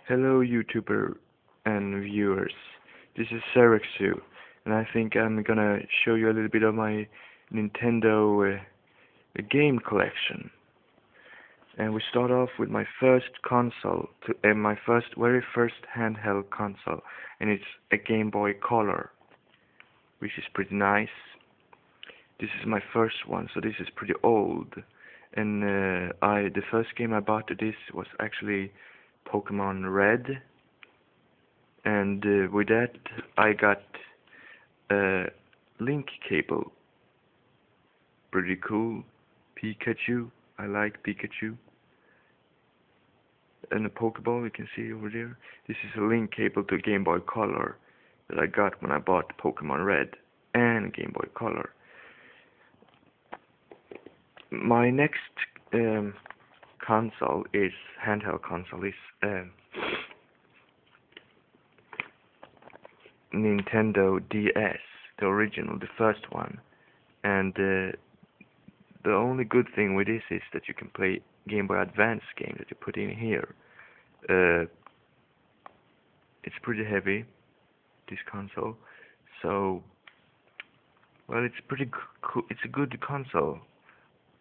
Hello YouTuber and viewers, this is Serexu, and I think I'm gonna show you a little bit of my Nintendo game collection. And we start off with my first console, my very first handheld console, and it's a Game Boy Color, which is pretty nice. This is my first one, so this is pretty old. And the first game I bought to this was actually Pokemon Red. And with that I got a link cable. Pretty cool. Pikachu. I like Pikachu. And a Pokeball you can see over there. This is a link cable to Game Boy Color that I got when I bought Pokemon Red and Game Boy Color. My next handheld console is Nintendo DS, the original, the first one. And the only good thing with this is that you can play Game Boy Advance games that you put in here. It's pretty heavy, this console, so well, it's pretty cool. It's a good console.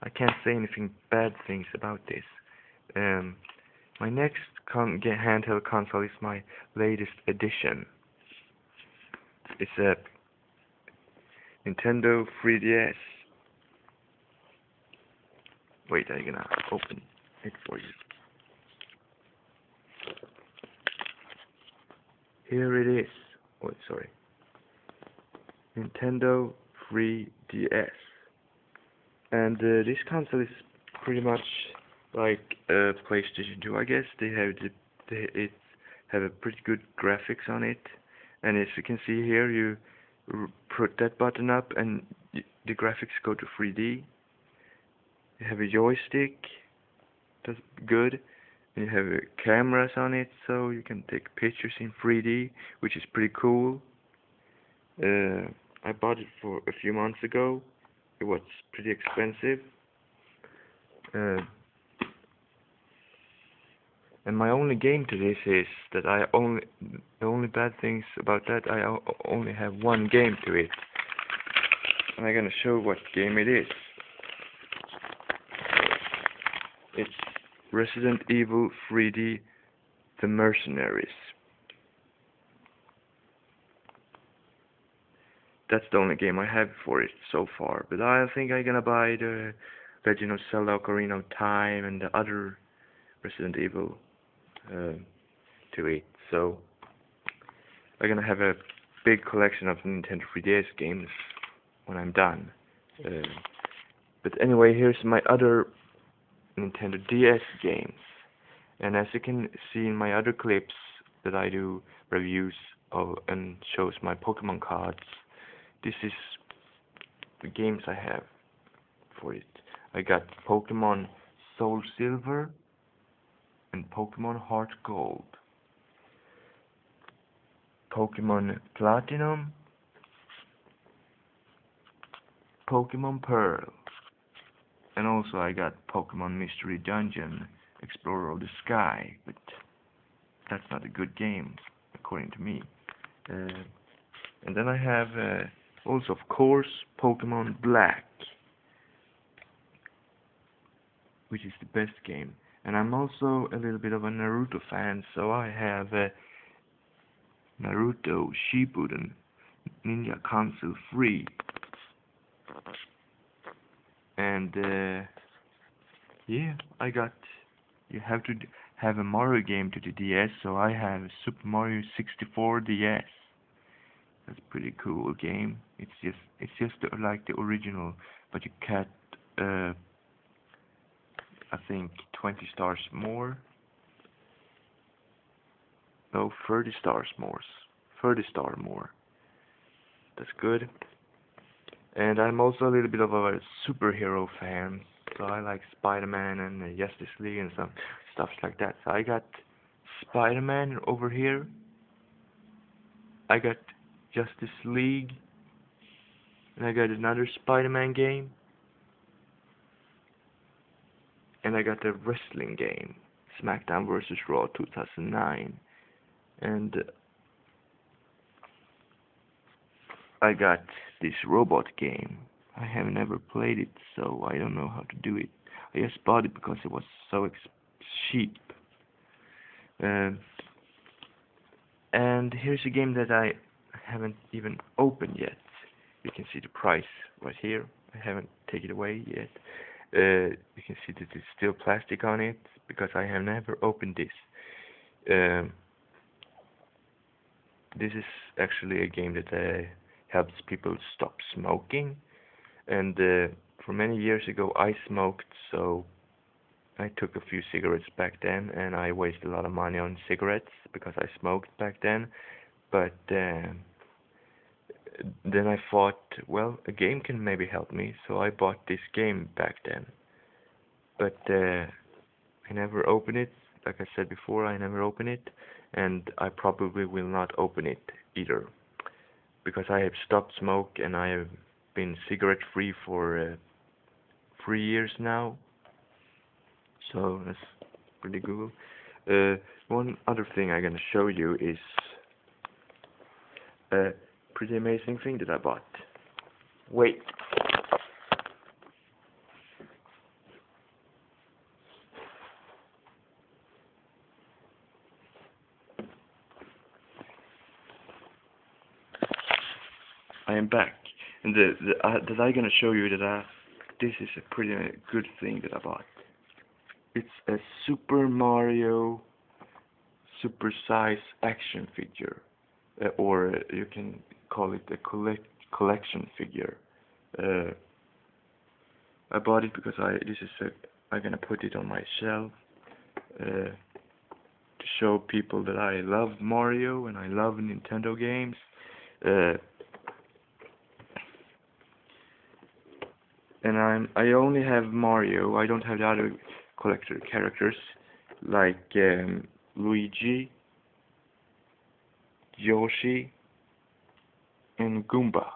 I can't say anything bad things about this. My next handheld console is my latest edition. It's a Nintendo 3DS. Wait, I'm gonna open it for you. Here it is. Oh, sorry. Nintendo 3DS. And this console is pretty much like PlayStation 2, I guess. They have a pretty good graphics on it. And as you can see here, you put that button up and the graphics go to 3D. You have a joystick, that's good. And you have cameras on it, so you can take pictures in 3D, which is pretty cool. I bought it for a few months ago. It was pretty expensive. And my only game to this is that the only bad things about that, I only have one game to it. And I'm gonna show what game it is. It's Resident Evil 3D The Mercenaries. That's the only game I have for it so far, but I think I'm gonna buy the Legend of Zelda Ocarina of Time and the other Resident Evil to it. So I'm gonna have a big collection of Nintendo 3DS games when I'm done. But anyway, here's my other Nintendo DS games. And as you can see in my other clips that I do reviews of and shows my Pokemon cards, this is the games I have for it. I got Pokemon Soul Silver and Pokemon Heart Gold, Pokemon Platinum, Pokemon Pearl, and also I got Pokemon Mystery Dungeon Explorer of the Sky, but that's not a good game according to me. And then I have also, of course, Pokemon Black, which is the best game. And I'm also a little bit of a Naruto fan, so I have Naruto Shippuden Ninja Council 3. And yeah, you have to have a Mario game to the DS, so I have Super Mario 64 DS. That's a pretty cool game. It's just like the original, but you get I think 20 stars more. No, 30 stars more. 30 star more. That's good. And I'm also a little bit of a superhero fan, so I like Spider-Man and Justice League and some stuff like that. So I got Spider-Man over here. I got Justice League, and I got another Spider-Man game, and I got a wrestling game. SmackDown vs. Raw 2009, and I got this robot game. I have never played it, so I don't know how to do it. I just bought it because it was so cheap. Um, and here's a game that I haven't even opened yet. You can see the price right here. I haven't taken it away yet. You can see that there's still plastic on it because I have never opened this. This is actually a game that helps people stop smoking. And for many years ago, I smoked, so I took a few cigarettes back then, and I wasted a lot of money on cigarettes because I smoked back then. But then I thought, well, a game can maybe help me, so I bought this game back then. But I never opened it. Like I said before, I never opened it, and I probably will not open it either, because I have stopped smoke and I have been cigarette free for 3 years now. So that's pretty cool. One other thing I'm gonna show you is a pretty amazing thing that I bought. Wait. I am back, and that I'm gonna show you that this is a pretty good thing that I bought. It's a Super Mario super-size action figure, or you can call it a collection figure. I bought it because I'm gonna put it on my shelf to show people that I love Mario and I love Nintendo games. And I only have Mario. I don't have the other collector characters like Luigi, Yoshi, and Goomba.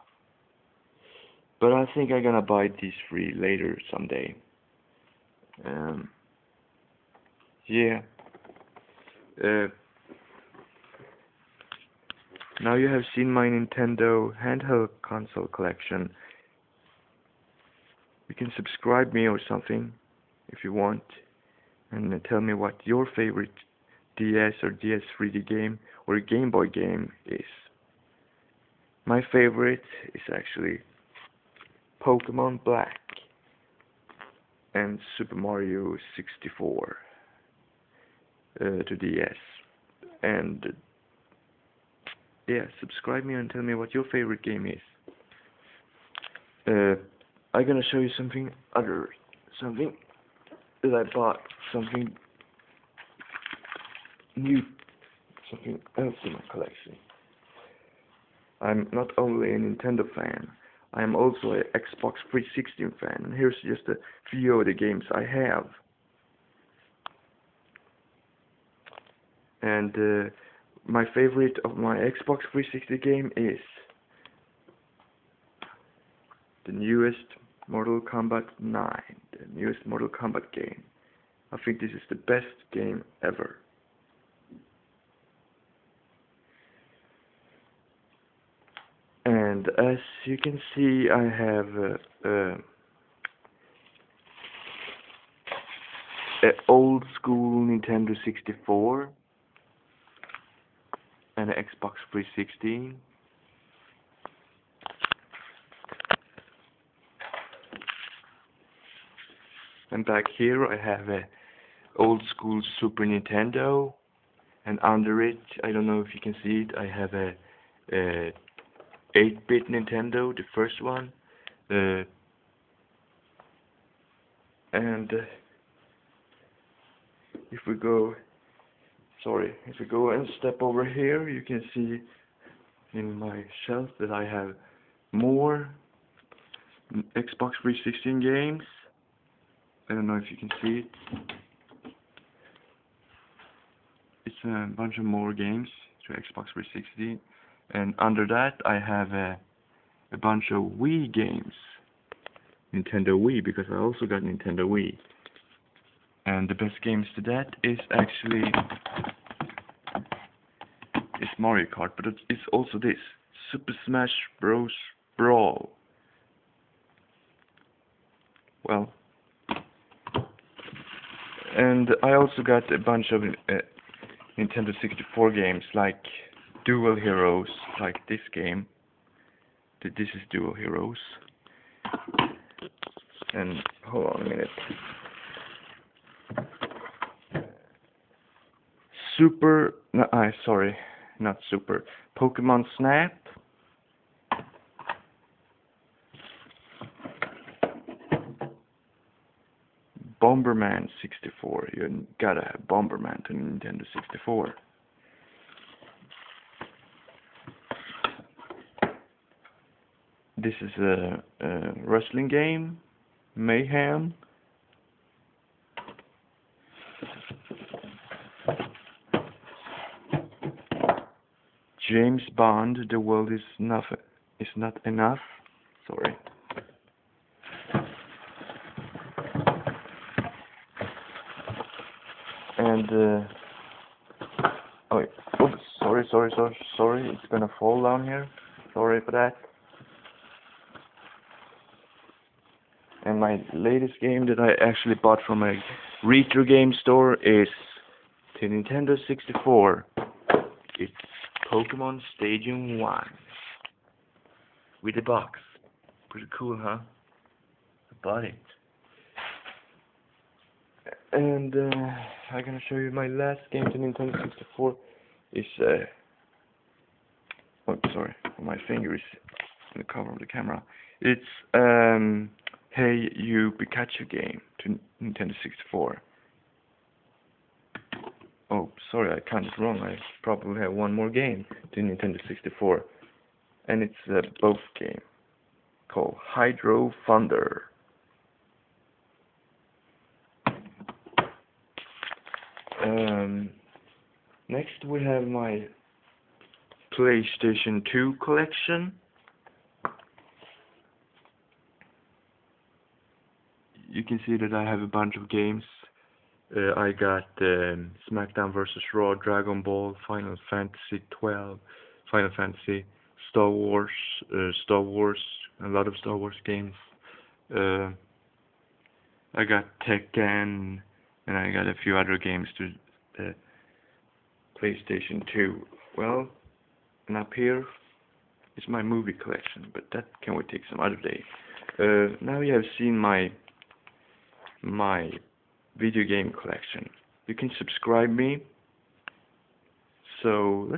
But I think I'm gonna buy these 3 later someday. Yeah. Now you have seen my Nintendo handheld console collection. You can subscribe me or something if you want, and tell me what your favorite DS or DS 3D game or Game Boy game is. My favorite is actually Pokemon Black and Super Mario 64 to DS. And yeah, subscribe me and tell me what your favorite game is. I'm gonna show you something that I bought, something new, something else in my collection. I'm not only a Nintendo fan, I am also an Xbox 360 fan, and here's just a few of the games I have. And my favorite of my Xbox 360 game is the newest Mortal Kombat 9, the newest Mortal Kombat game. I think this is the best game ever. And as you can see, I have an old school Nintendo 64 and an Xbox 360. And back here I have a old school Super Nintendo, and under it, I don't know if you can see it, I have a 8-bit Nintendo, the first one, and if we go and step over here, you can see in my shelf that I have more Xbox 360 games. I don't know if you can see it. It's a bunch of more games to Xbox 360, and under that I have a bunch of Wii games, Nintendo Wii, because I also got Nintendo Wii. And the best games to that is actually Mario Kart, but it's also this Super Smash Bros. Brawl. Well, and I also got a bunch of Nintendo 64 games like Dual Heroes, like this game. This is Dual Heroes. And hold on a minute. Sorry, not Super. Pokemon Snap. Bomberman 64. You gotta have Bomberman to Nintendo 64. This is a wrestling game. Mayhem. James Bond. The world is not enough. Sorry. And oh, oops, sorry. It's gonna fall down here. Sorry for that. And my latest game that I actually bought from a retro game store is the Nintendo 64. It's Pokemon Stadium 1 with a box. Pretty cool, huh? I bought it. And I'm gonna show you my last game to Nintendo 64 is oh, sorry, my finger is in the cover of the camera. It's Hey You Pikachu game to Nintendo 64. Oh, sorry, I counted wrong. I probably have one more game to Nintendo 64, and it's a both game called Hydro Thunder. Next we have my PlayStation 2 collection. You can see that I have a bunch of games. I got SmackDown vs. Raw, Dragon Ball, Final Fantasy 12, Final Fantasy, Star Wars, a lot of Star Wars games. I got Tekken, and I got a few other games to PlayStation 2. Well, and up here is my movie collection, but that can we take some other day. Now you have seen my video game collection. You can subscribe me. So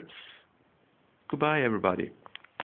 goodbye everybody.